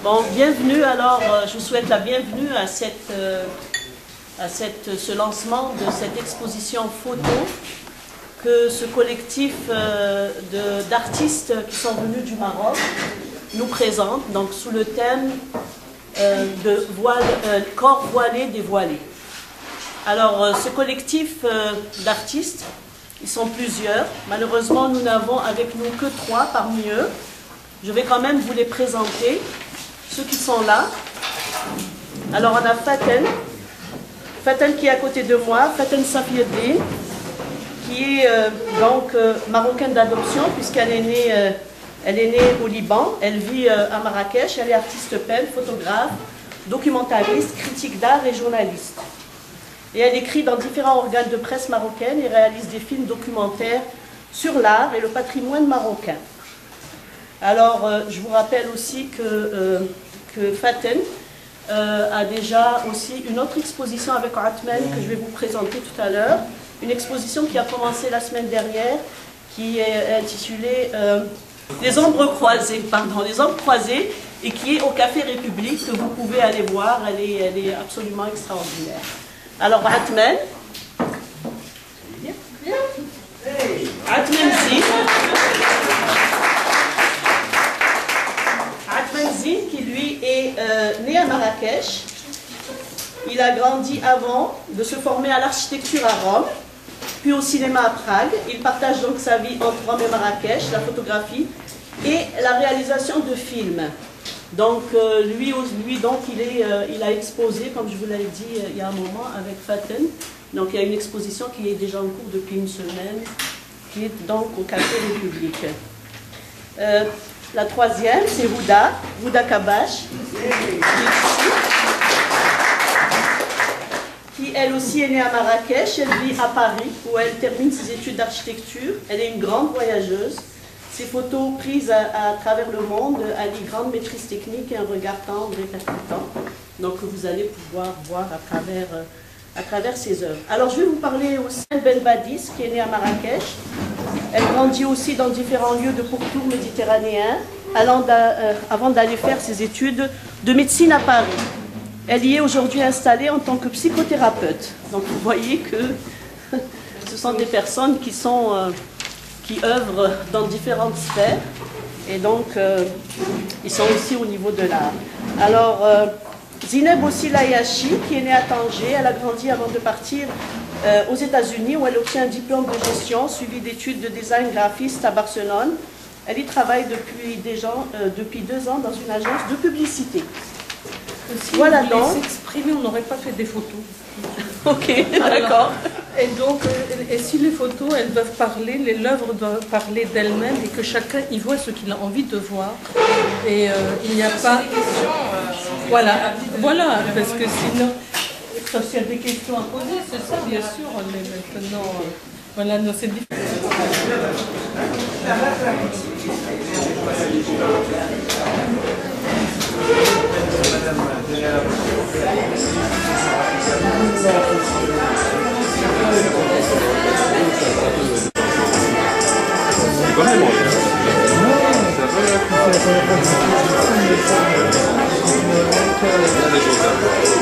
Bon, bienvenue. Alors, je vous souhaite la bienvenue à ce lancement de cette exposition photo que ce collectif d'artistes qui sont venus du Maroc nous présente, donc sous le thème de corps voilé dévoilé. Alors, ce collectif d'artistes, ils sont plusieurs. Malheureusement, nous n'avons avec nous que 3 parmi eux. Je vais quand même vous les présenter, ceux qui sont là. Alors, on a Faten qui est à côté de moi, Faten Safiedine, qui est marocaine d'adoption, puisqu'elle est née au Liban. Elle vit à Marrakech. Elle est artiste peintre, photographe, documentariste, critique d'art et journaliste. Et elle écrit dans différents organes de presse marocaines et réalise des films documentaires sur l'art et le patrimoine marocain. Alors, je vous rappelle aussi que Faten a déjà aussi une autre exposition avec Atmen que je vais vous présenter tout à l'heure. Une exposition qui a commencé la semaine dernière, qui est intitulée Les ombres croisées, et qui est au Café République, que vous pouvez aller voir. Elle est absolument extraordinaire. Alors, Atmen. Atmen Zine, qui lui est né à Marrakech. Il a grandi avant de se former à l'architecture à Rome, puis au cinéma à Prague. Il partage donc sa vie entre Rome et Marrakech, la photographie et la réalisation de films. Donc lui donc, il a exposé, comme je vous l'avais dit il y a un moment, avec Faten. Donc il y a une exposition qui est déjà en cours depuis une semaine, qui est donc au Café République. La troisième, c'est Houda Kabash, qui elle aussi est née à Marrakech. Elle vit à Paris, où elle termine ses études d'architecture. Elle est une grande voyageuse. Ses photos prises à travers le monde allient grande maîtrise technique et un regard tendre et percutant. Donc vous allez pouvoir voir à travers ses œuvres. Alors je vais vous parler aussi de Ben Badis, qui est née à Marrakech. Elle grandit aussi dans différents lieux de pourtour méditerranéens, avant d'aller faire ses études de médecine à Paris. Elle y est aujourd'hui installée en tant que psychothérapeute. Donc vous voyez que ce sont des personnes qui œuvrent dans différentes sphères, et donc ils sont aussi au niveau de l'art. Alors, Zineb aussi Layachi, qui est née à Tanger, elle a grandi avant de partir aux États-Unis, où elle obtient un diplôme de gestion, suivi d'études de design graphiste à Barcelone. Elle y travaille depuis 2 ans dans une agence de publicité. Si voilà on donc. S'exprimer, on n'aurait pas fait des photos. Ok, d'accord. Et donc, si les photos, elles doivent parler, l'œuvre doit parler d'elle-même, et que chacun y voit ce qu'il a envie de voir. Et il n'y a pas... Voilà, parce que sinon... S'il y a des questions à poser, C'est ça, bien sûr, mais maintenant... Voilà, non, c'est difficile. C'est